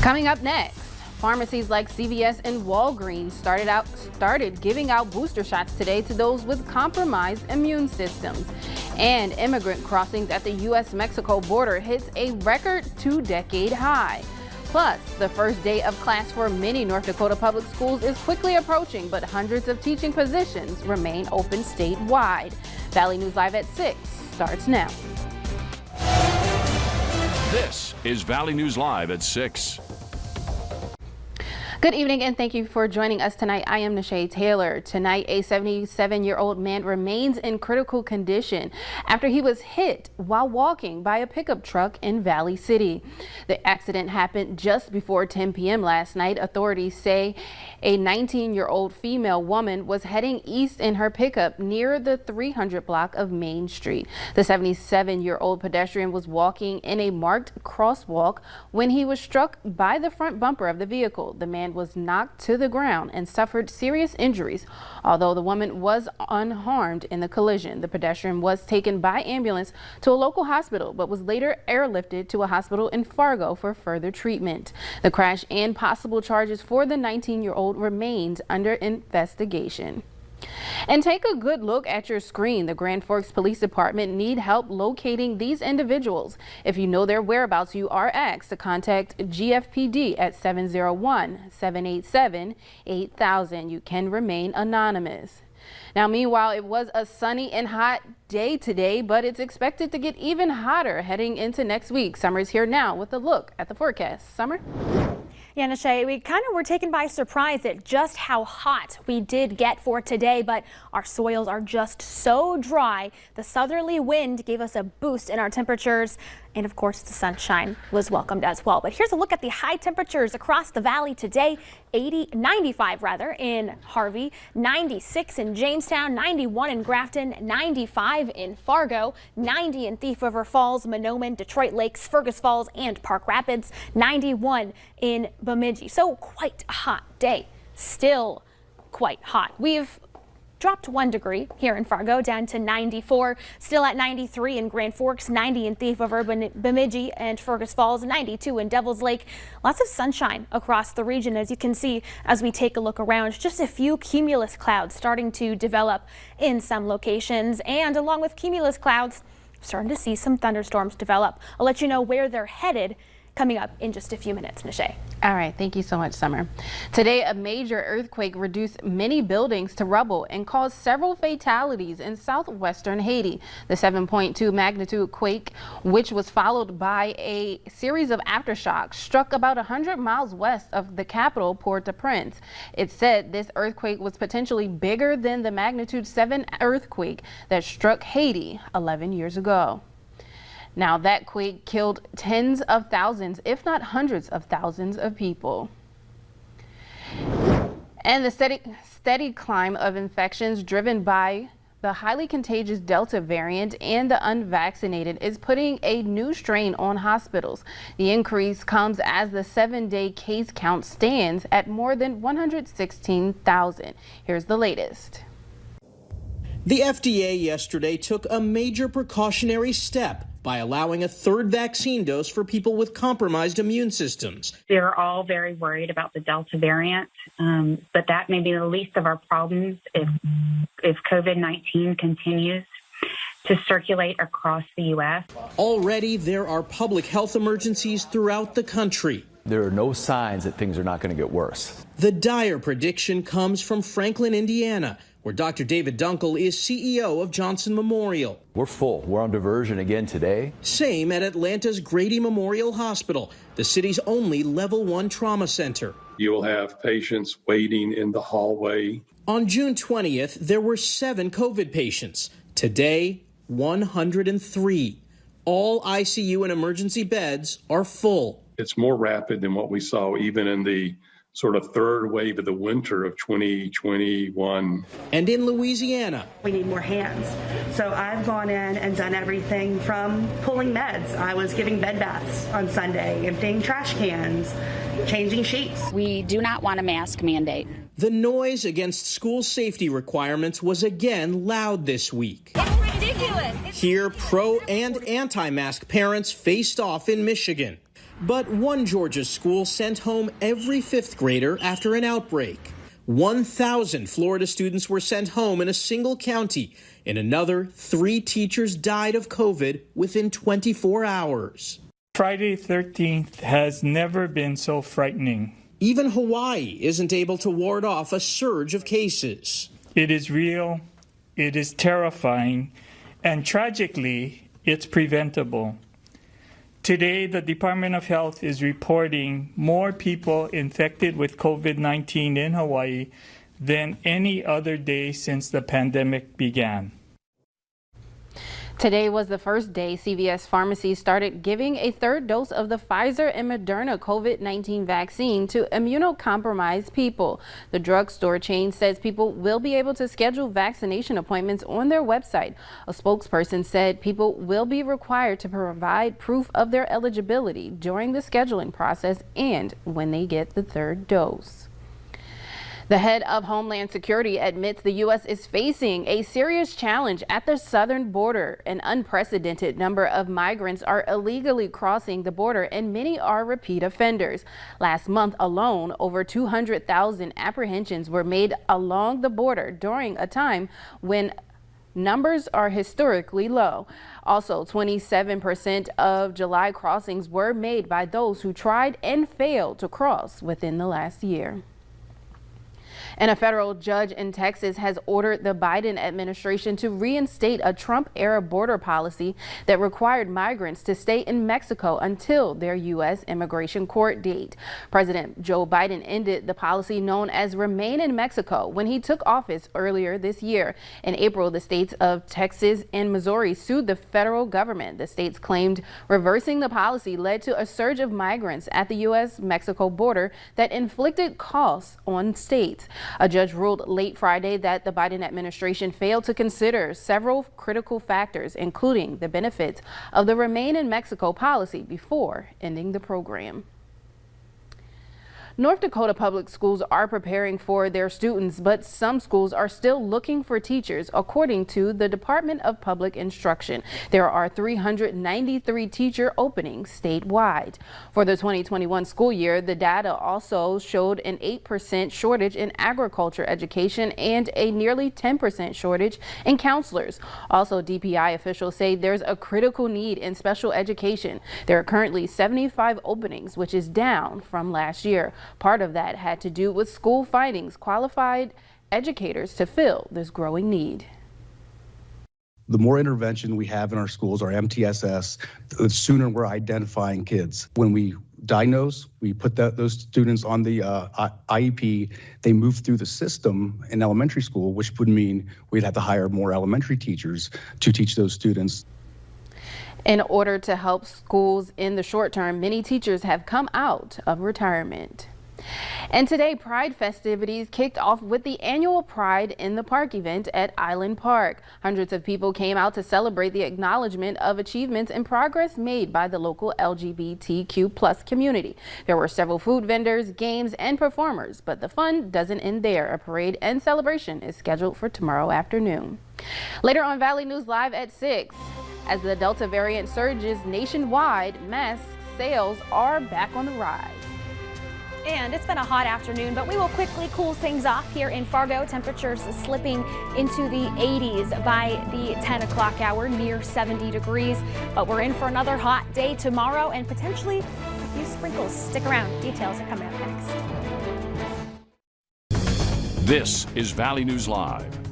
Coming up next, pharmacies like CVS and Walgreens started giving out booster shots today to those with compromised immune systems. And immigrant crossings at the U.S.-Mexico border hits a record 2-decade high. Plus, the first day of class for many North Dakota public schools is quickly approaching, but hundreds of teaching positions remain open statewide. Valley News Live at 6 starts now. This is Valley News Live at 6. Good evening and thank you for joining us tonight. I am Nisha Taylor. Tonight, a 77-year-old man remains in critical condition after he was hit while walking by a pickup truck in Valley City. The accident happened just before 10 p.m. last night. Authorities say a 19-year-old female woman was heading east in her pickup near the 300 block of Main Street. The 77-year-old pedestrian was walking in a marked crosswalk when he was struck by the front bumper of the vehicle. The man was knocked to the ground and suffered serious injuries. Although the woman was unharmed in the collision, the pedestrian was taken by ambulance to a local hospital but was later airlifted to a hospital in Fargo for further treatment. The crash and possible charges for the 19-year-old remains under investigation. And take a good look at your screen. The Grand Forks Police Department need help locating these individuals. If you know their whereabouts, you are asked to contact GFPD at 701-787-8000. You can remain anonymous. Now, meanwhile, it was a sunny and hot day today, but it's expected to get even hotter heading into next week. Summer's here now with a look at the forecast. Summer? Yeah, Nisha, we kind of were taken by surprise at just how hot we did get for today, but our soils are just so dry. The southerly wind gave us a boost in our temperatures, and of course the sunshine was welcomed as well. But here's a look at the high temperatures across the valley today. 95 in Harvey, 96 in Jamestown, 91 in Grafton, 95 in Fargo, 90 in Thief River Falls, Monoman, Detroit Lakes, Fergus Falls, and Park Rapids, 91 in Bemidji. So quite a hot day, still quite hot. We've dropped 1 degree here in Fargo down to 94, still at 93 in Grand Forks, 90 in Thief River, Bemidji and Fergus Falls, 92 in Devil's Lake. Lots of sunshine across the region, as you can see as we take a look around. Just a few cumulus clouds starting to develop in some locations, and along with cumulus clouds, starting to see some thunderstorms develop. I'll let you know where they're headed coming up in just a few minutes, Nisha. All right, thank you so much, Summer. Today, a major earthquake reduced many buildings to rubble and caused several fatalities in southwestern Haiti. The 7.2 magnitude quake, which was followed by a series of aftershocks, struck about 100 miles west of the capital, Port-au-Prince. It said this earthquake was potentially bigger than the magnitude 7 earthquake that struck Haiti 11 years ago. Now, that quake killed tens of thousands, if not hundreds of thousands of people. And the steady climb of infections driven by the highly contagious Delta variant and the unvaccinated is putting a new strain on hospitals. The increase comes as the 7-day case count stands at more than 116,000. Here's the latest. The FDA yesterday took a major precautionary step by allowing a third vaccine dose for people with compromised immune systems. They're all very worried about the Delta variant, but that may be the least of our problems if COVID-19 continues to circulate across the U.S. Already, there are public health emergencies throughout the country. There are no signs that things are not going to get worse. The dire prediction comes from Franklin, Indiana, where Dr. David Dunkel is CEO of Johnson Memorial. We're full. We're on diversion again today. Same at Atlanta's Grady Memorial Hospital, the city's only level 1 trauma center. You will have patients waiting in the hallway. On June 20th, there were 7 COVID patients. Today, 103. All ICU and emergency beds are full. It's more rapid than what we saw even in the sort of third wave of the winter of 2021. And in Louisiana, we need more hands. So I've gone in and done everything from pulling meds. I was giving bed baths on Sunday, emptying trash cans, changing sheets. We do not want a mask mandate. The noise against school safety requirements was again loud this week. It's ridiculous. Here, pro and anti-mask parents faced off in Michigan. But one Georgia school sent home every fifth grader after an outbreak. 1,000 Florida students were sent home in a single county. In another, 3 teachers died of COVID within 24 hours. Friday the 13th has never been so frightening. Even Hawaii isn't able to ward off a surge of cases. It is real, it is terrifying, and tragically, it's preventable. Today, the Department of Health is reporting more people infected with COVID-19 in Hawaii than any other day since the pandemic began. Today was the first day CVS pharmacies started giving a third dose of the Pfizer and Moderna COVID-19 vaccine to immunocompromised people. The drugstore chain says people will be able to schedule vaccination appointments on their website. A spokesperson said people will be required to provide proof of their eligibility during the scheduling process and when they get the third dose. The head of Homeland Security admits the U.S. is facing a serious challenge at the southern border. An unprecedented number of migrants are illegally crossing the border and many are repeat offenders. Last month alone, over 200,000 apprehensions were made along the border during a time when numbers are historically low. Also, 27% of July crossings were made by those who tried and failed to cross within the last year. And a federal judge in Texas has ordered the Biden administration to reinstate a Trump-era border policy that required migrants to stay in Mexico until their U.S. immigration court date. President Joe Biden ended the policy known as Remain in Mexico when he took office earlier this year. In April, the states of Texas and Missouri sued the federal government. The states claimed reversing the policy led to a surge of migrants at the U.S.-Mexico border that inflicted costs on states. A judge ruled late Friday that the Biden administration failed to consider several critical factors, including the benefits of the Remain in Mexico policy before ending the program. North Dakota public schools are preparing for their students, but some schools are still looking for teachers, according to the Department of Public Instruction. There are 393 teacher openings statewide. For the 2021 school year, the data also showed an 8% shortage in agriculture education and a nearly 10% shortage in counselors. Also, DPI officials say there's a critical need in special education. There are currently 75 openings, which is down from last year. Part of that had to do with school finding qualified educators to fill this growing need. The more intervention we have in our schools, our MTSS, the sooner we're identifying kids. When we diagnose, we put those students on the IEP, they move through the system in elementary school, which would mean we'd have to hire more elementary teachers to teach those students. In order to help schools in the short term, many teachers have come out of retirement. And today, Pride festivities kicked off with the annual Pride in the Park event at Island Park. Hundreds of people came out to celebrate the acknowledgement of achievements and progress made by the local LGBTQ+ community. There were several food vendors, games, and performers, but the fun doesn't end there. A parade and celebration is scheduled for tomorrow afternoon. Later on Valley News Live at 6, as the Delta variant surges nationwide, mask sales are back on the rise. And it's been a hot afternoon, but we will quickly cool things off here in Fargo. Temperatures slipping into the 80s by the 10 o'clock hour, near 70 degrees. But we're in for another hot day tomorrow and potentially a few sprinkles. Stick around. Details are coming up next. This is Valley News Live.